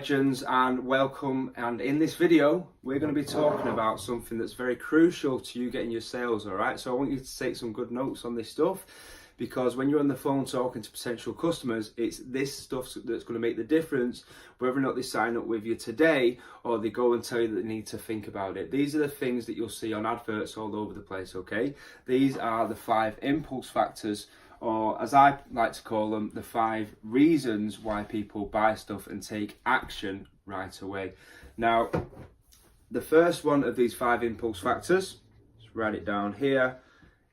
legends, and welcome. And in this video we're going to be talking about something that's very crucial to you getting your sales. All right, so I want you to take some good notes on this stuff, because when you're on the phone talking to potential customers, it's this stuff that's going to make the difference whether or not they sign up with you today or they go and tell you that they need to think about it. These are the things that you'll see on adverts all over the place. Okay, these are the 5 impulse factors, or as I like to call them, the 5 reasons why people buy stuff and take action right away. Now, the first one of these 5 impulse factors, let's write it down here,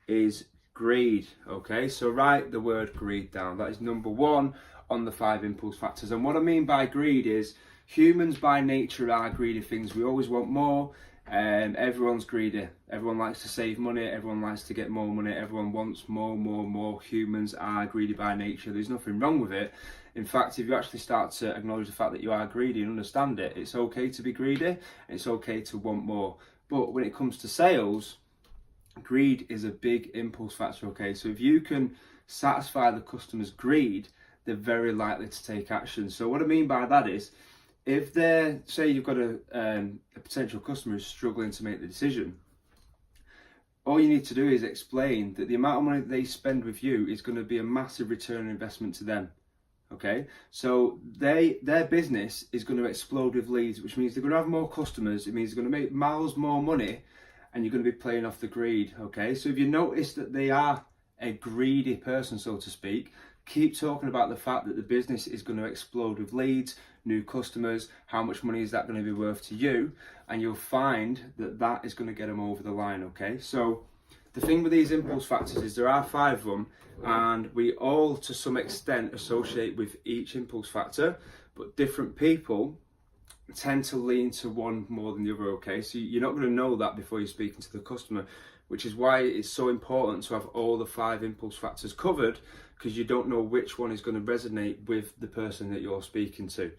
is greed. Okay, so write the word greed down. That is number 1 on the 5 impulse factors. And what I mean by greed is humans by nature are greedy things. We always want more. Everyone's greedy. Everyone likes to save money. Everyone likes to get more money. Everyone wants more. Humans are greedy by nature. There's nothing wrong with it. In fact, if you actually start to acknowledge the fact that you are greedy and understand it, it's okay to be greedy. It's okay to want more. But when it comes to sales, greed is a big impulse factor. Okay, so if you can satisfy the customer's greed, they're very likely to take action. So what I mean by that is, if they're, say you've got a potential customer who's struggling to make the decision, all you need to do is explain that the amount of money they spend with you is going to be a massive return on investment to them. Okay, so their business is going to explode with leads, which means they're going to have more customers. It means they're going to make miles more money, and you're going to be playing off the greed. Okay, so if you notice that they are a greedy person, so to speak, keep talking about the fact that the business is going to explode with leads, new customers, how much money is that going to be worth to you, and you'll find that that is going to get them over the line. Okay, so the thing with these impulse factors is there are 5 of them, and we all to some extent associate with each impulse factor, but different people tend to lean to one more than the other. Okay, so you're not going to know that before you're speaking to the customer, which is why it's so important to have all the 5 impulse factors covered, because you don't know which one is going to resonate with the person that you're speaking to.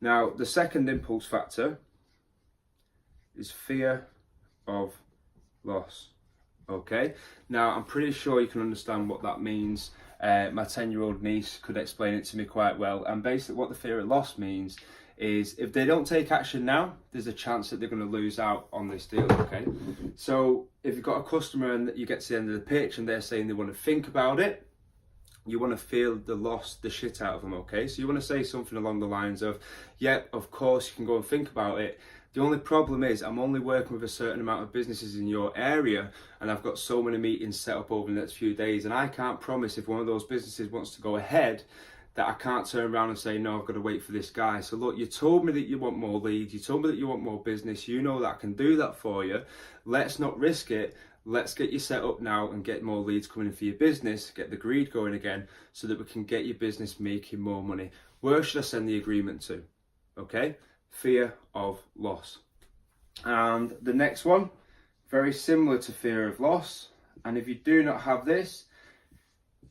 Now, the second impulse factor is fear of loss. Okay, now I'm pretty sure you can understand what that means. My 10-year-old niece could explain it to me quite well, and basically what the fear of loss means is if they don't take action now, there's a chance that they're going to lose out on this deal. Okay, so if you've got a customer and you get to the end of the pitch and they're saying they want to think about it, you want to feel the shit out of them. Okay, so you want to say something along the lines of, yeah, of course you can go and think about it. The only problem is I'm only working with a certain amount of businesses in your area, and I've got so many meetings set up over the next few days, and I can't promise if one of those businesses wants to go ahead that I can't turn around and say, no, I've got to wait for this guy. So look, you told me that you want more leads, you told me that you want more business, you know that I can do that for you. Let's not risk it. Let's get you set up now and get more leads coming in for your business, get the greed going again, so that we can get your business making more money. Where should I send the agreement to? Okay, fear of loss. And the next one, very similar to fear of loss. And if you do not have this,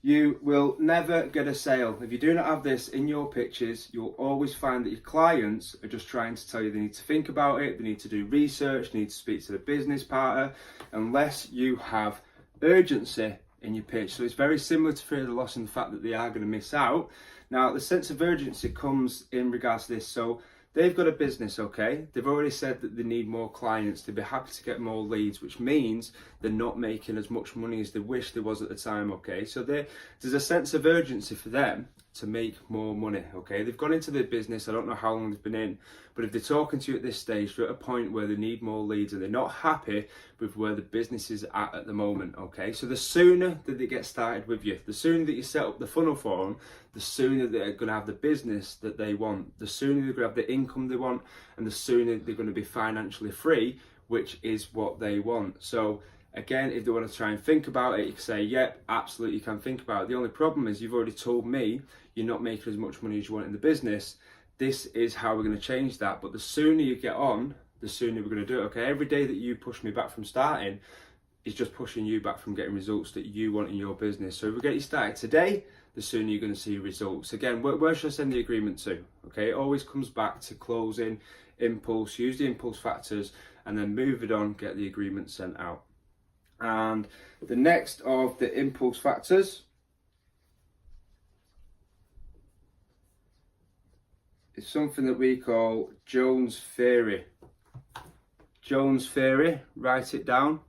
you will never get a sale. If you do not have this in your pitches, you'll always find that your clients are just trying to tell you they need to think about it, they need to do research, they need to speak to the business partner, unless you have urgency in your pitch. So it's very similar to fear of the loss in the fact that they are going to miss out. Now, the sense of urgency comes in regards to this. So they've got a business, okay? They've already said that they need more clients. They'd be happy to get more leads, which means they're not making as much money as they wish there was at the time, okay? So there's a sense of urgency for them to make more money, okay? They've gone into their business, I don't know how long they've been in, but if they're talking to you at this stage, they're at a point where they need more leads and they're not happy with where the business is at the moment, okay? So the sooner that they get started with you, the sooner that you set up the funnel for them, the sooner they're going to have the business that they want, the sooner they're going to have the income they want, and the sooner they're going to be financially free, which is what they want. So again, if they want to try and think about it, you can say, yep, absolutely, you can think about it. The only problem is you've already told me you're not making as much money as you want in the business. This is how we're going to change that. But the sooner you get on, the sooner we're going to do it, okay? Every day that you push me back from starting is just pushing you back from getting results that you want in your business. So if we get you started today, the sooner you're going to see results. Again, where should I send the agreement to? Okay, it always comes back to closing, impulse, use the impulse factors, and then move it on, get the agreement sent out. And the next of the impulse factors is something that we call Jones theory. Jones theory, write it down.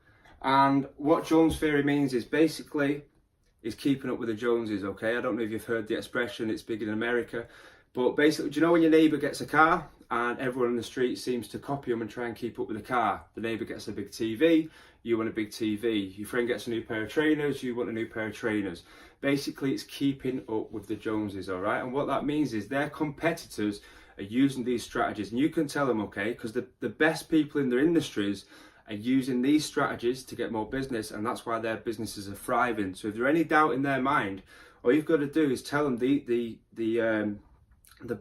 And what Jones theory means is basically is keeping up with the Joneses, okay? I don't know if you've heard the expression, it's big in America. But basically, do you know when your neighbour gets a car and everyone on the street seems to copy them and try and keep up with the car? The neighbour gets a big TV, you want a big TV. Your friend gets a new pair of trainers, you want a new pair of trainers. Basically, it's keeping up with the Joneses, all right? And what that means is their competitors are using these strategies. And you can tell them, okay, because the best people in their industries are using these strategies to get more business, and that's why their businesses are thriving. So if there's any doubt in their mind, all you've got to do is tell them the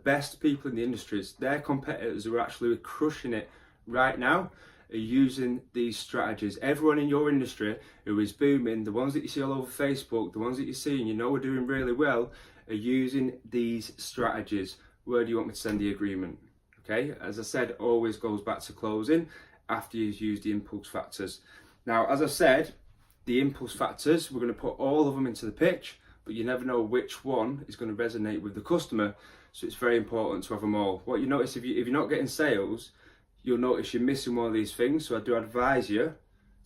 best people in the industries, their competitors who are actually crushing it right now, are using these strategies. Everyone in your industry who is booming, the ones that you see all over Facebook, the ones that you see and you know are doing really well, are using these strategies. Where do you want me to send the agreement? Okay, as I said, always goes back to closing after you've used the impulse factors. Now, as I said, the impulse factors, we're going to put all of them into the pitch, but you never know which one is going to resonate with the customer. So it's very important to have them all. What you notice, if you're not getting sales, you'll notice you're missing one of these things. So I do advise you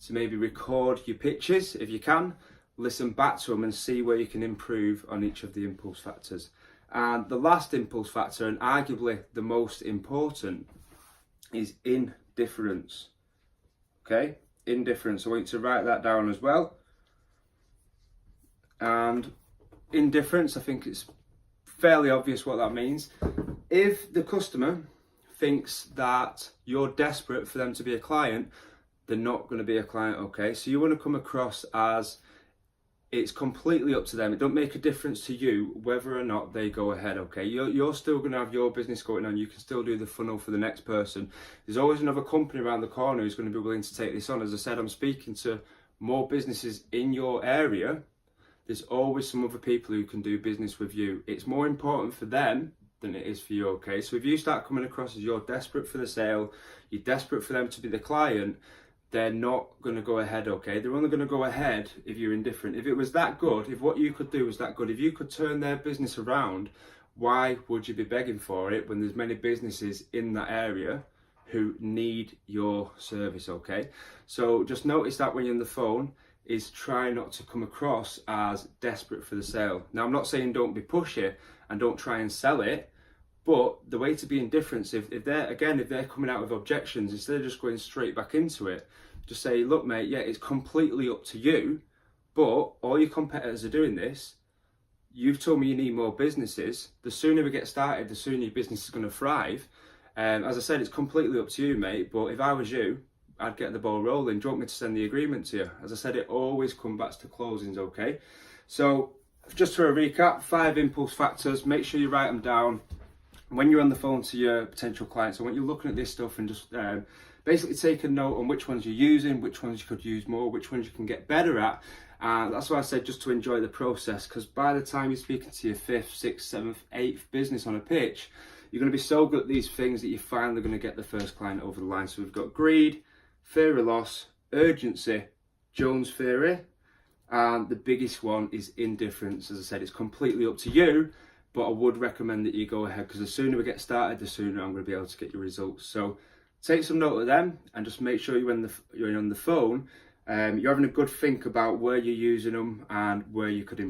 to maybe record your pitches if you can, listen back to them and see where you can improve on each of the impulse factors. And the last impulse factor, and arguably the most important, is indifference. Okay, indifference. I want you to write that down as well. And indifference, I think it's fairly obvious what that means. If the customer thinks that you're desperate for them to be a client, they're not going to be a client, okay? So you want to come across as it's completely up to them. It don't make a difference to you whether or not they go ahead, okay? You're still going to have your business going on. You can still do the funnel for the next person. There's always another company around the corner who's going to be willing to take this on. As I said, I'm speaking to more businesses in your area. There's always some other people who can do business with you. It's more important for them than it is for you, okay? So if you start coming across as you're desperate for the sale, you're desperate for them to be the client, they're not going to go ahead, okay? They're only going to go ahead if you're indifferent. If it was that good, if what you could do was that good, if you could turn their business around, why would you be begging for it when there's many businesses in that area who need your service, okay? So just notice that when you're on the phone, is try not to come across as desperate for the sale. Now, I'm not saying don't be pushy and don't try and sell it, but the way to be indifferent, if they're coming out with objections, instead of just going straight back into it, just say, look, mate, yeah, it's completely up to you, but all your competitors are doing this. You've told me you need more businesses. The sooner we get started, the sooner your business is going to thrive. As I said, it's completely up to you, mate, but if I was you, I'd get the ball rolling. Do you want me to send the agreement to you? As I said, it always comes back to closings, okay? So just for a recap, 5 impulse factors, make sure you write them down. When you're on the phone to your potential clients, so when you're looking at this stuff and just basically take a note on which ones you're using, which ones you could use more, which ones you can get better at. That's why I said just to enjoy the process, because by the time you're speaking to your 5th, 6th, 7th, 8th business on a pitch, you're going to be so good at these things that you're finally going to get the first client over the line. So we've got greed, fear of loss, urgency, Jones theory, and the biggest one is indifference. As I said, it's completely up to you, but I would recommend that you go ahead, because the sooner we get started, the sooner I'm going to be able to get your results. So take some note of them and just make sure you're on the phone, you're having a good think about where you're using them and where you could improve.